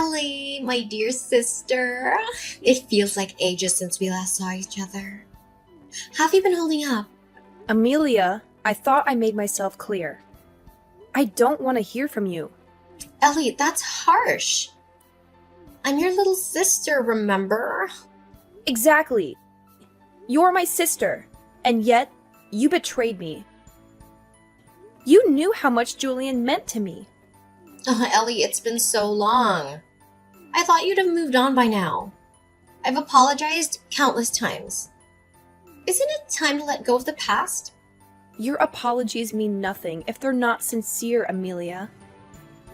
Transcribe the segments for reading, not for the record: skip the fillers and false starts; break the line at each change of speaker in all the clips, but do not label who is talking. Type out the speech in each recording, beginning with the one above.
Ellie, my dear sister. It feels like ages since we last saw each other. How have you been holding up?
Amelia, I thought I made myself clear. I don't want to hear from you.
Ellie, that's harsh. I'm your little sister, remember?
Exactly. You're my sister, and yet you betrayed me. You knew how much Julian meant to me.
Oh, Ellie, it's been so long. I thought you'd have moved on by now. I've apologized countless times. Isn't it time to let go of the past?
Your apologies mean nothing if they're not sincere, Amelia.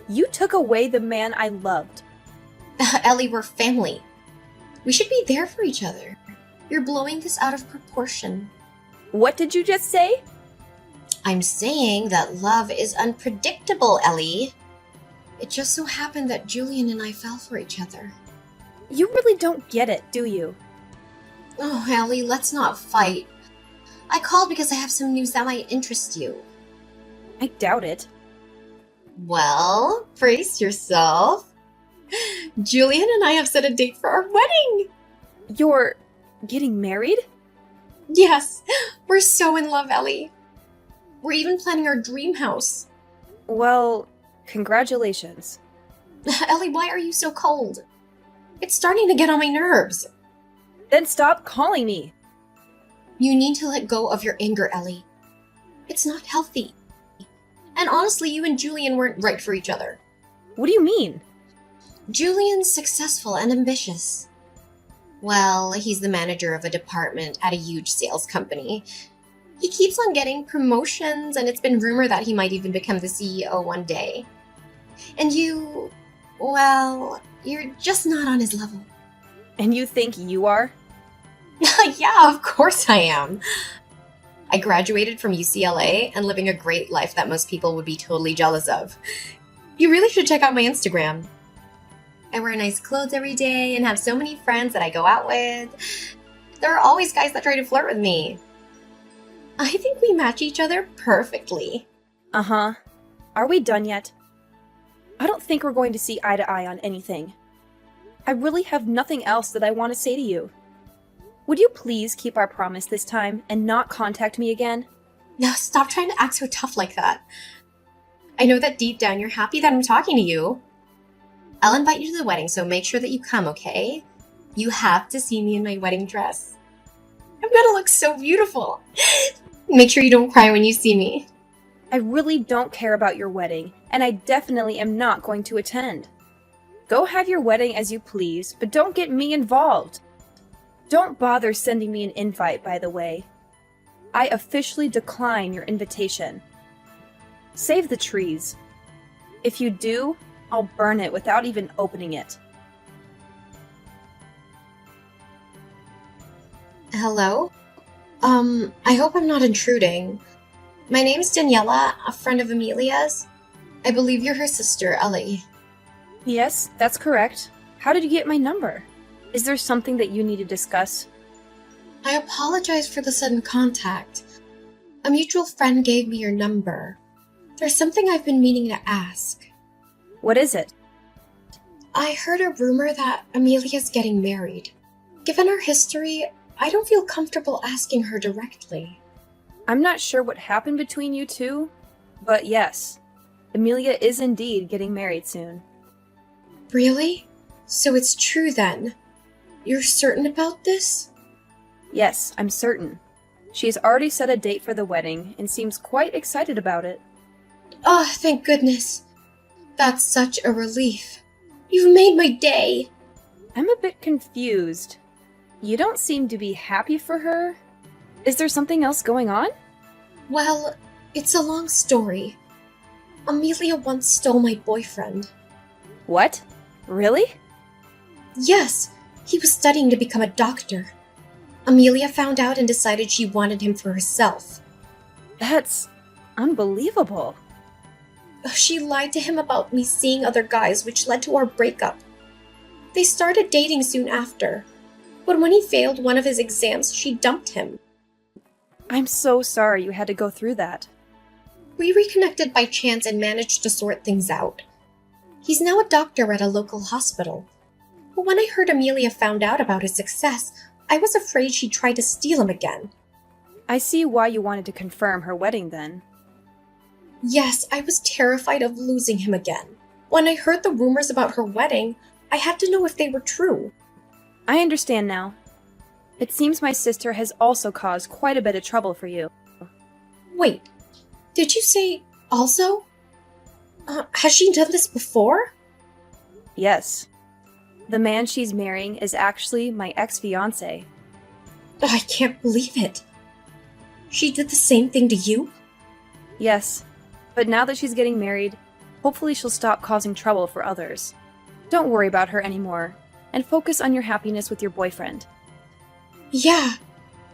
You took away the man I loved.
Ellie, we're family. We should be there for each other. You're blowing this out of proportion.
What did you just say?
I'm saying that love is unpredictable, Ellie. It just so happened that Julian and I fell for each other.
You really don't get it, do you?
Oh, Ellie, let's not fight. I called because I have some news that might interest you.
I doubt it.
Well, brace yourself. Julian and I have set a date for our wedding.
You're getting married?
Yes, we're so in love, Ellie. We're even planning our dream house.
Well, congratulations.
Ellie, why are you so cold? It's starting to get on my nerves.
Then stop calling me.
You need to let go of your anger, Ellie. It's not healthy. And honestly, you and Julian weren't right for each other.
What do you mean?
Julian's successful and ambitious. Well, he's the manager of a department at a huge sales company. He keeps on getting promotions, and it's been rumored that he might even become the CEO one day. And you, well, you're just not on his level.
And you think you are?
Yeah, of course I am. I graduated from UCLA and living a great life that most people would be totally jealous of. You really should check out my Instagram. I wear nice clothes every day and have so many friends that I go out with. There are always guys that try to flirt with me. I think we match each other perfectly.
Uh-huh. Are we done yet? I don't think we're going to see eye to eye on anything. I really have nothing else that I want to say to you. Would you please keep our promise this time and not contact me again?
Now stop trying to act so tough like that. I know that deep down you're happy that I'm talking to you. I'll invite you to the wedding, so make sure that you come, okay? You have to see me in my wedding dress. I'm gonna look so beautiful. Make sure you don't cry when you see me.
I really don't care about your wedding, and I definitely am not going to attend. Go have your wedding as you please, but don't get me involved. Don't bother sending me an invite, by the way. I officially decline your invitation. Save the trees. If you do, I'll burn it without even opening it.
Hello? I hope I'm not intruding. My name's Daniela, a friend of Amelia's. I believe you're her sister, Ellie.
Yes, that's correct. How did you get my number? Is there something that you need to discuss?
I apologize for the sudden contact. A mutual friend gave me your number. There's something I've been meaning to ask.
What is it?
I heard a rumor that Amelia's getting married. Given our history, I don't feel comfortable asking her directly.
I'm not sure what happened between you two, but yes, Amelia is indeed getting married soon.
Really? So it's true then? You're certain about this?
Yes, I'm certain. She has already set a date for the wedding and seems quite excited about it.
Oh, thank goodness. That's such a relief. You've made my day.
I'm a bit confused. You don't seem to be happy for her. Is there something else going on?
Well, it's a long story. Amelia once stole my boyfriend.
What? Really?
Yes, he was studying to become a doctor. Amelia found out and decided she wanted him for herself.
That's unbelievable.
She lied to him about me seeing other guys, which led to our breakup. They started dating soon after, but when he failed one of his exams, she dumped him.
I'm so sorry you had to go through that.
We reconnected by chance and managed to sort things out. He's now a doctor at a local hospital. But when I heard Amelia found out about his success, I was afraid she'd try to steal him again.
I see why you wanted to confirm her wedding then.
Yes, I was terrified of losing him again. When I heard the rumors about her wedding, I had to know if they were true.
I understand now. It seems my sister has also caused quite a bit of trouble for you.
Wait, did you say also? Has she done this before?
Yes. The man she's marrying is actually my ex-fiancé.
Oh, I can't believe it. She did the same thing to you?
Yes, but now that she's getting married, hopefully she'll stop causing trouble for others. Don't worry about her anymore, and focus on your happiness with your boyfriend.
Yeah,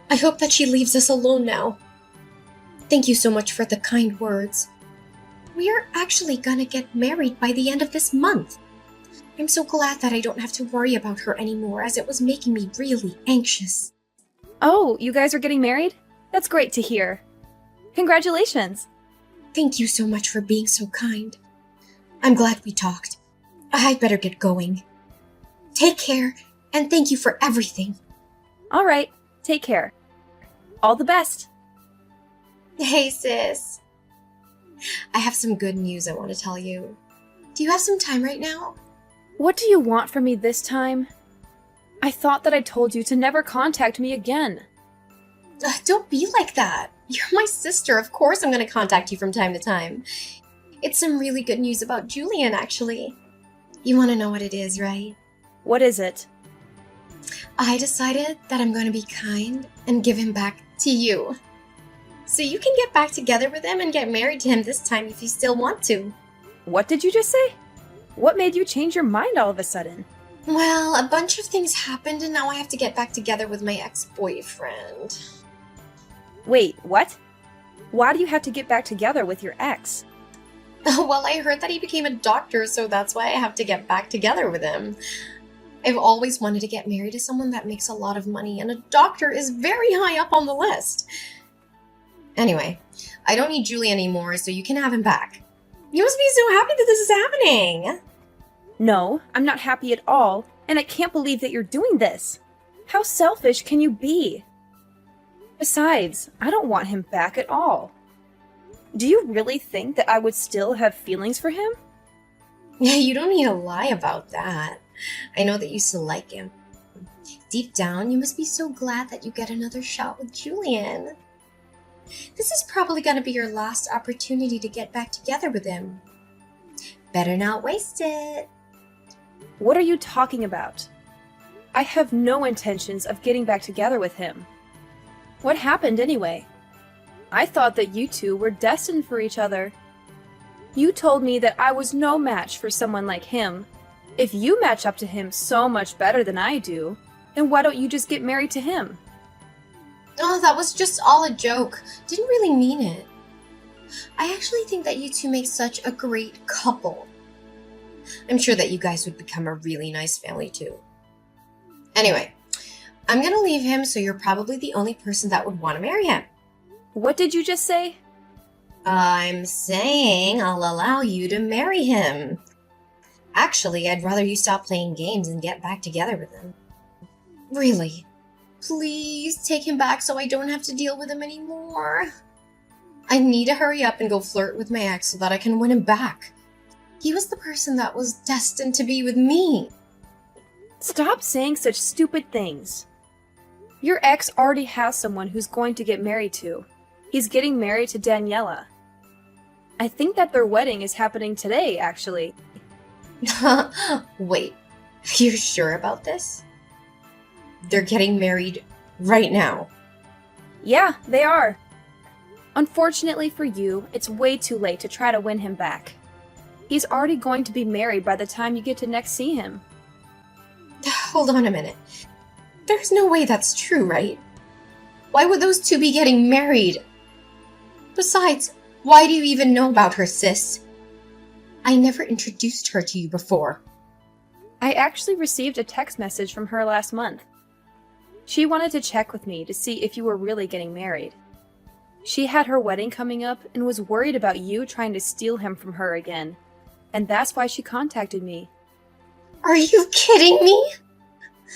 I hope that she leaves us alone now. Thank you so much for the kind words. We are actually gonna get married by the end of this month. I'm so glad that I don't have to worry about her anymore, as it was making me really anxious.
Oh, you guys are getting married? That's great to hear. Congratulations!
Thank you so much for being so kind. I'm glad we talked. I'd better get going. Take care, and thank you for everything.
All right, take care. All the best.
Hey, sis. I have some good news I want to tell you. Do you have some time right now?
What do you want from me this time? I thought that I told you to never contact me again.
Don't be like that. You're my sister. Of course I'm going to contact you from time to time. It's some really good news about Julian, actually. You want to know what it is, right?
What is it?
I decided that I'm going to be kind and give him back to you. So you can get back together with him and get married to him this time if you still want to.
What did you just say? What made you change your mind all of a sudden?
Well, a bunch of things happened and now I have to get back together with my ex-boyfriend.
Wait, what? Why do you have to get back together with your ex?
Well, I heard that he became a doctor, so that's why I have to get back together with him. I've always wanted to get married to someone that makes a lot of money, and a doctor is very high up on the list. Anyway, I don't need Julie anymore, so you can have him back. You must be so happy that this is happening.
No, I'm not happy at all, and I can't believe that you're doing this. How selfish can you be? Besides, I don't want him back at all. Do you really think that I would still have feelings for him?
You don't need to lie about that. I know that you still like him. Deep down, you must be so glad that you get another shot with Julian. This is probably going to be your last opportunity to get back together with him. Better not waste it.
What are you talking about? I have no intentions of getting back together with him. What happened anyway? I thought that you two were destined for each other. You told me that I was no match for someone like him. If you match up to him so much better than I do, then why don't you just get married to him?
Oh, that was just all a joke. Didn't really mean it. I actually think that you two make such a great couple. I'm sure that you guys would become a really nice family too. Anyway, I'm gonna leave him, so you're probably the only person that would want to marry him.
What did you just say?
I'm saying I'll allow you to marry him. Actually, I'd rather you stop playing games and get back together with him. Really. Please take him back so I don't have to deal with him anymore. I need to hurry up and go flirt with my ex so that I can win him back. He was the person that was destined to be with me.
Stop saying such stupid things. Your ex already has someone who's going to get married to. He's getting married to Daniela. I think that their wedding is happening today, actually.
Wait, you're sure about this? They're getting married right now.
Yeah, they are. Unfortunately for you, it's way too late to try to win him back. He's already going to be married by the time you get to next see him.
Hold on a minute. There's no way that's true, right? Why would those two be getting married? Besides, why do you even know about her, sis? I never introduced her to you before.
I actually received a text message from her last month. She wanted to check with me to see if you were really getting married. She had her wedding coming up and was worried about you trying to steal him from her again. and that's why she contacted me.
Are you kidding me?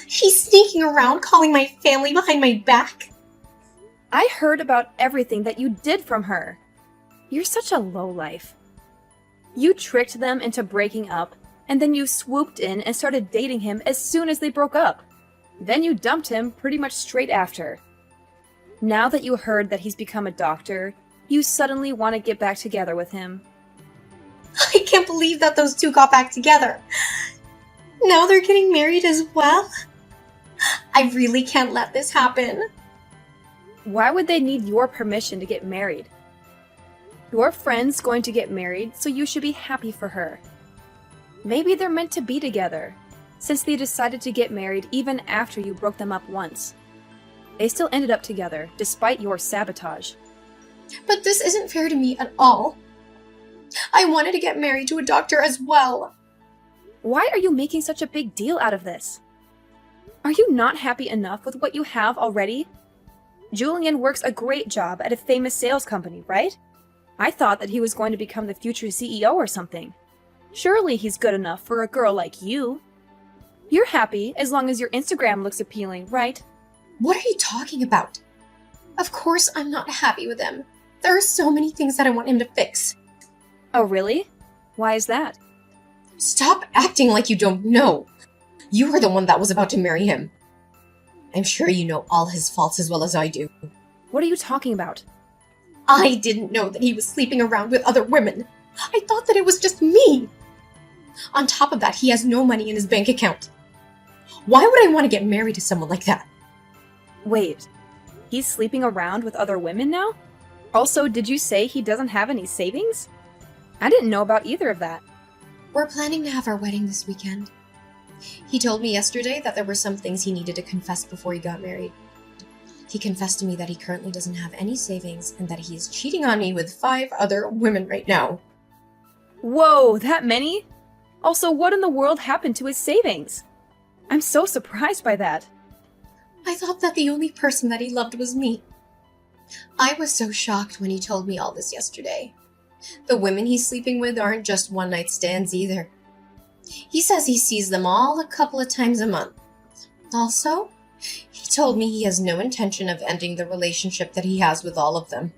She's sneaking around calling my family behind my back?
I heard about everything that you did from her. You're such a lowlife. You tricked them into breaking up, and then you swooped in and started dating him as soon as they broke up. Then you dumped him pretty much straight after. Now that you heard that he's become a doctor, you suddenly want to get back together with him.
I can't believe that those two got back together. Now they're getting married as well? I really can't let this happen.
Why would they need your permission to get married? Your friend's going to get married, so you should be happy for her. Maybe they're meant to be together, since they decided to get married even after you broke them up once. They still ended up together, despite your sabotage.
But this isn't fair to me at all. I wanted to get married to a doctor as well.
Why are you making such a big deal out of this? Are you not happy enough with what you have already? Julian works a great job at a famous sales company, right? I thought that he was going to become the future CEO or something. Surely he's good enough for a girl like you. You're happy as long as your Instagram looks appealing, right?
What are you talking about? Of course I'm not happy with him. There are so many things that I want him to fix.
Oh, really? Why is that?
Stop acting like you don't know. You were the one that was about to marry him. I'm sure you know all his faults as well as I do.
What are you talking about?
I didn't know that he was sleeping around with other women. I thought that it was just me. On top of that, he has no money in his bank account. Why would I want to get married to someone like that?
Wait, he's sleeping around with other women now? Also, did you say he doesn't have any savings? I didn't know about either of that.
We're planning to have our wedding this weekend. He told me yesterday that there were some things he needed to confess before he got married. He confessed to me that he currently doesn't have any savings and that he is cheating on me with 5 other women right now.
Whoa, that many? Also, what in the world happened to his savings? I'm so surprised by that.
I thought that the only person that he loved was me. I was so shocked when he told me all this yesterday. The women he's sleeping with aren't just one-night stands either. He says he sees them all a couple of times a month. Also, he told me he has no intention of ending the relationship that he has with all of them.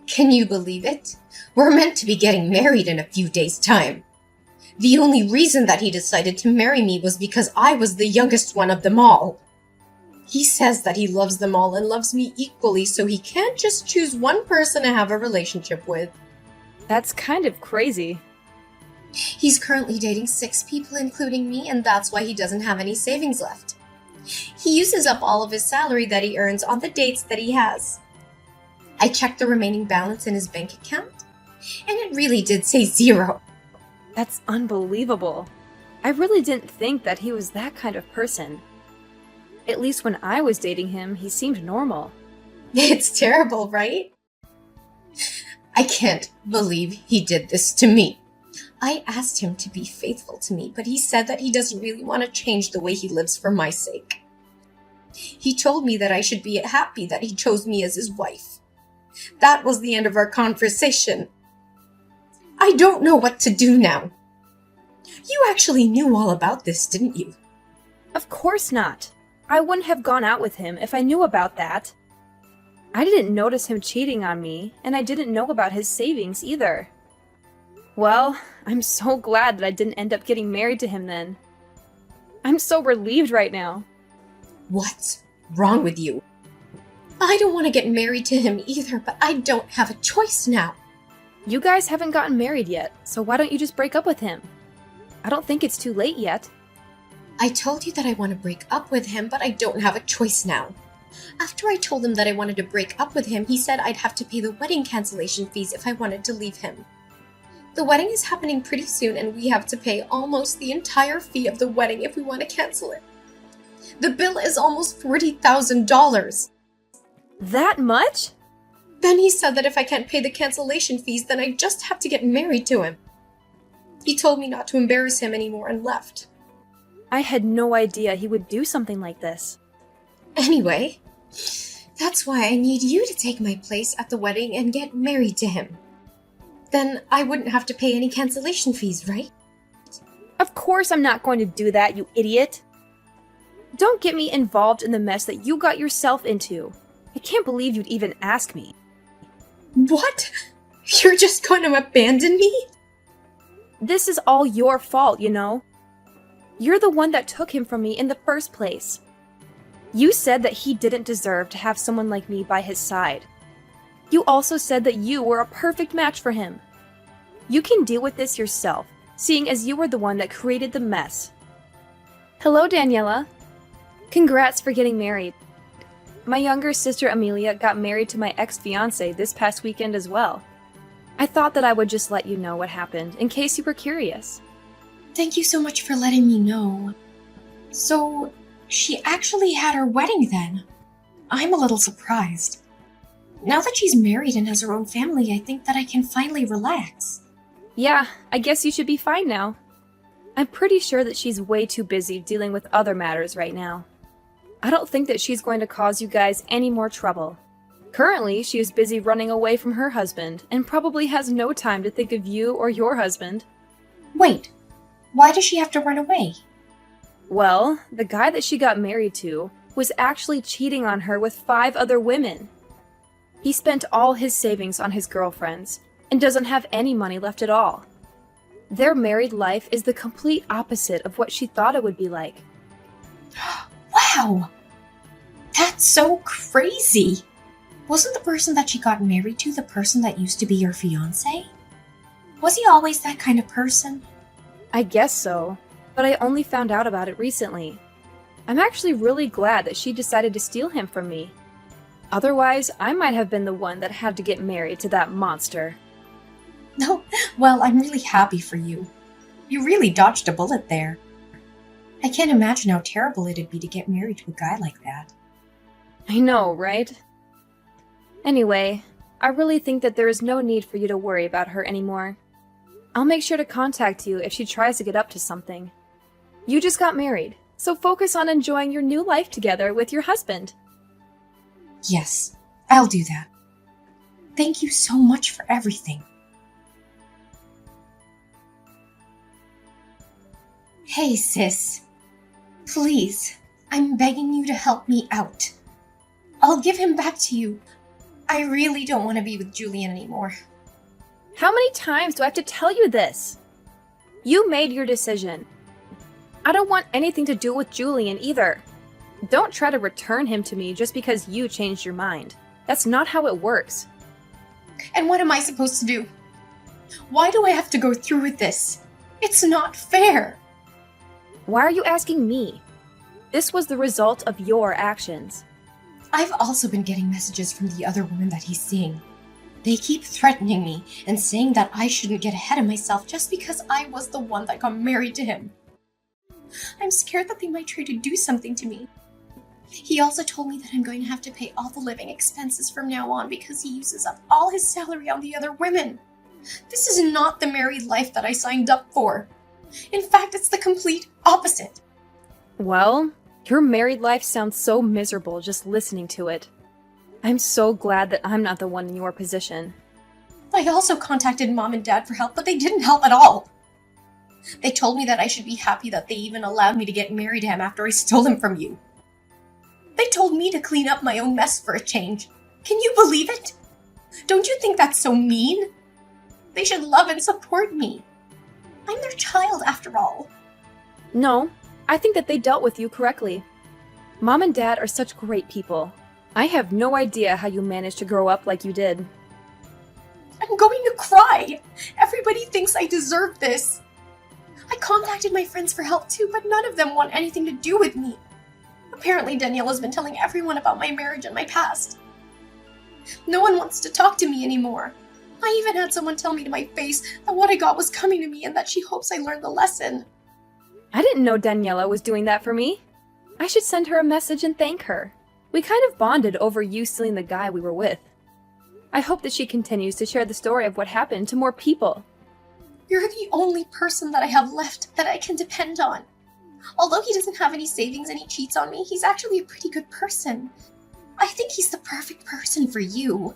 Can you believe it? We're meant to be getting married in a few days' time. The only reason that he decided to marry me was because I was the youngest one of them all. He says that he loves them all and loves me equally, so he can't just choose one person to have a relationship with.
That's kind of crazy.
He's currently dating 6 people, including me, and that's why he doesn't have any savings left. He uses up all of his salary that he earns on the dates that he has. I checked the remaining balance in his bank account, and it really did say 0.
That's unbelievable. I really didn't think that he was that kind of person. At least when I was dating him, he seemed normal.
It's terrible, right? I can't believe he did this to me. I asked him to be faithful to me, but he said that he doesn't really want to change the way he lives for my sake. He told me that I should be happy that he chose me as his wife. That was the end of our conversation. I don't know what to do now. You actually knew all about this, didn't you?
Of course not. I wouldn't have gone out with him if I knew about that. I didn't notice him cheating on me, and I didn't know about his savings either. Well, I'm so glad that I didn't end up getting married to him then. I'm so relieved right now.
What's wrong with you? I don't want to get married to him either, but I don't have a choice now.
You guys haven't gotten married yet, so why don't you just break up with him? I don't think it's too late yet.
I told you that I want to break up with him, but I don't have a choice now. After I told him that I wanted to break up with him, he said I'd have to pay the wedding cancellation fees if I wanted to leave him. The wedding is happening pretty soon, and we have to pay almost the entire fee of the wedding if we want to cancel it. The bill is almost $40,000.
That much?
Then he said that if I can't pay the cancellation fees, then I just have to get married to him. He told me not to embarrass him anymore and left.
I had no idea he would do something like this.
Anyway, that's why I need you to take my place at the wedding and get married to him. Then I wouldn't have to pay any cancellation fees, right?
Of course I'm not going to do that, you idiot. Don't get me involved in the mess that you got yourself into. I can't believe you'd even ask me.
What? You're just going to abandon me?
This is all your fault, you know. You're the one that took him from me in the first place. You said that he didn't deserve to have someone like me by his side. You also said that you were a perfect match for him. You can deal with this yourself, seeing as you were the one that created the mess. Hello, Daniela. Congrats for getting married. My younger sister Amelia got married to my ex-fiancé this past weekend as well. I thought that I would just let you know what happened, in case you were curious.
Thank you so much for letting me know. So, she actually had her wedding then? I'm a little surprised. Now that she's married and has her own family, I think that I can finally relax.
Yeah, I guess you should be fine now. I'm pretty sure that she's way too busy dealing with other matters right now. I don't think that she's going to cause you guys any more trouble. Currently, she is busy running away from her husband and probably has no time to think of you or your husband.
Wait, why does she have to run away?
Well, the guy that she got married to was actually cheating on her with 5 other women. He spent all his savings on his girlfriends and doesn't have any money left at all. Their married life is the complete opposite of what she thought it would be like.
Wow! That's so crazy! Wasn't the person that she got married to the person that used to be your fiancé? Was he always that kind of person?
I guess so, but I only found out about it recently. I'm actually really glad that she decided to steal him from me. Otherwise, I might have been the one that had to get married to that monster.
No, well, I'm really happy for you. You really dodged a bullet there. I can't imagine how terrible it'd be to get married to a guy like that.
I know, right? Anyway, I really think that there is no need for you to worry about her anymore. I'll make sure to contact you if she tries to get up to something. You just got married, so focus on enjoying your new life together with your husband.
Yes, I'll do that. Thank you so much for everything. Hey, sis. Please, I'm begging you to help me out. I'll give him back to you. I really don't want to be with Julian anymore.
How many times do I have to tell you this? You made your decision. I don't want anything to do with Julian either. Don't try to return him to me just because you changed your mind. That's not how it works.
And what am I supposed to do? Why do I have to go through with this? It's not fair.
Why are you asking me? This was the result of your actions.
I've also been getting messages from the other women that he's seeing. They keep threatening me and saying that I shouldn't get ahead of myself just because I was the one that got married to him. I'm scared that they might try to do something to me. He also told me that I'm going to have to pay all the living expenses from now on because he uses up all his salary on the other women. This is not the married life that I signed up for. In fact, it's the complete opposite.
Well, your married life sounds so miserable just listening to it. I'm so glad that I'm not the one in your position.
I also contacted Mom and Dad for help, but they didn't help at all. They told me that I should be happy that they even allowed me to get married to him after I stole him from you. They told me to clean up my own mess for a change. Can you believe it? Don't you think that's so mean? They should love and support me. I'm their child after all.
No, I think that they dealt with you correctly. Mom and Dad are such great people. I have no idea how you managed to grow up like you did.
I'm going to cry. Everybody thinks I deserve this. I contacted my friends for help too, but none of them want anything to do with me. Apparently, Daniela's been telling everyone about my marriage and my past. No one wants to talk to me anymore. I even had someone tell me to my face that what I got was coming to me and that she hopes I learned the lesson.
I didn't know Daniela was doing that for me. I should send her a message and thank her. We kind of bonded over you stealing the guy we were with. I hope that she continues to share the story of what happened to more people.
You're the only person that I have left that I can depend on. Although he doesn't have any savings and he cheats on me, he's actually a pretty good person. I think he's the perfect person for you.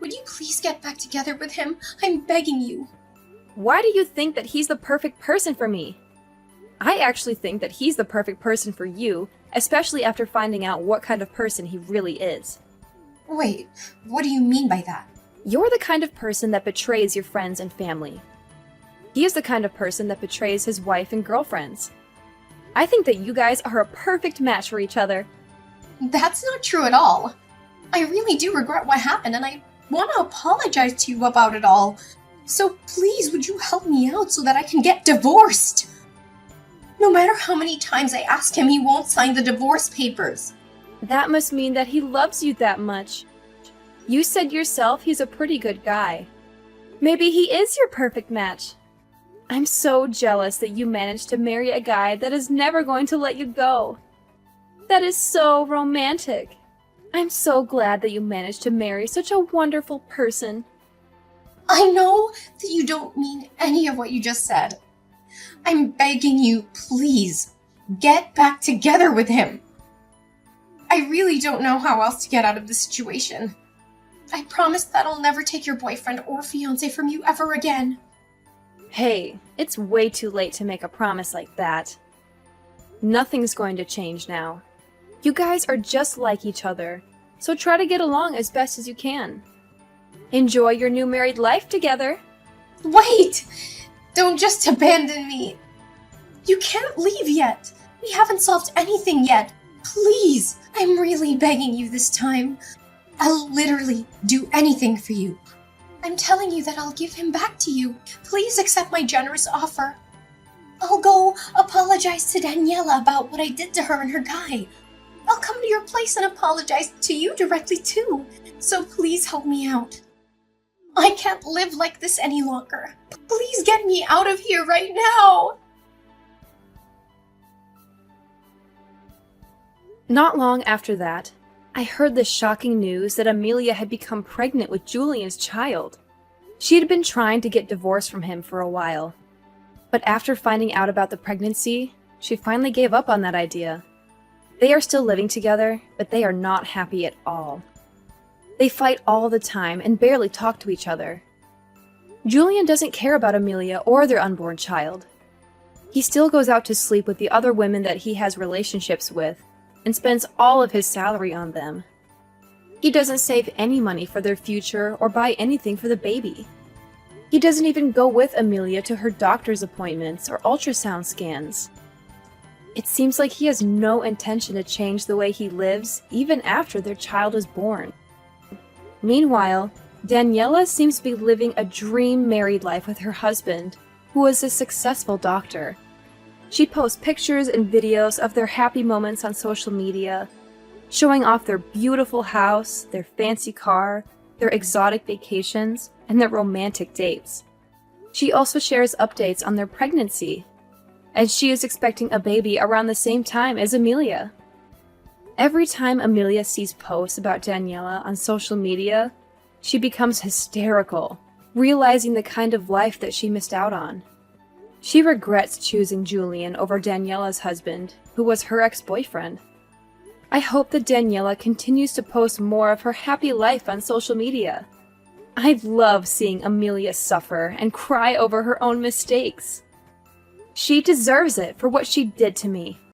Would you please get back together with him? I'm begging you.
Why do you think that he's the perfect person for me? I actually think that he's the perfect person for you, especially after finding out what kind of person he really is.
Wait, what do you mean by that?
You're the kind of person that betrays your friends and family. He is the kind of person that betrays his wife and girlfriends. I think that you guys are a perfect match for each other.
That's not true at all. I really do regret what happened, and I want to apologize to you about it all. So please, would you help me out so that I can get divorced? No matter how many times I ask him, he won't sign the divorce papers.
That must mean that he loves you that much. You said yourself he's a pretty good guy. Maybe he is your perfect match. I'm so jealous that you managed to marry a guy that is never going to let you go. That is so romantic. I'm so glad that you managed to marry such a wonderful person.
I know that you don't mean any of what you just said. I'm begging you, please, get back together with him. I really don't know how else to get out of this situation. I promise that I'll never take your boyfriend or fiancé from you ever again.
Hey, it's way too late to make a promise like that. Nothing's going to change now. You guys are just like each other, so try to get along as best as you can. Enjoy your new married life together.
Wait! Don't just abandon me. You can't leave yet. We haven't solved anything yet. Please, I'm really begging you this time. I'll literally do anything for you. I'm telling you that I'll give him back to you. Please accept my generous offer. I'll go apologize to Daniela about what I did to her and her guy. I'll come to your place and apologize to you directly too. So please help me out. I can't live like this any longer. Please get me out of here right now.
Not long after that, I heard the shocking news that Amelia had become pregnant with Julian's child. She had been trying to get divorced from him for a while, but after finding out about the pregnancy, she finally gave up on that idea. They are still living together, but they are not happy at all. They fight all the time and barely talk to each other. Julian doesn't care about Amelia or their unborn child. He still goes out to sleep with the other women that he has relationships with, and spends all of his salary on them. He doesn't save any money for their future or buy anything for the baby. He doesn't even go with Amelia to her doctor's appointments or ultrasound scans. It seems like he has no intention to change the way he lives even after their child is born. Meanwhile, Daniela seems to be living a dream married life with her husband, who is a successful doctor. She posts pictures and videos of their happy moments on social media, showing off their beautiful house, their fancy car, their exotic vacations, and their romantic dates. She also shares updates on their pregnancy, as she is expecting a baby around the same time as Amelia. Every time Amelia sees posts about Daniela on social media, she becomes hysterical, realizing the kind of life that she missed out on. She regrets choosing Julian over Daniela's husband, who was her ex-boyfriend. I hope that Daniela continues to post more of her happy life on social media. I love seeing Amelia suffer and cry over her own mistakes. She deserves it for what she did to me.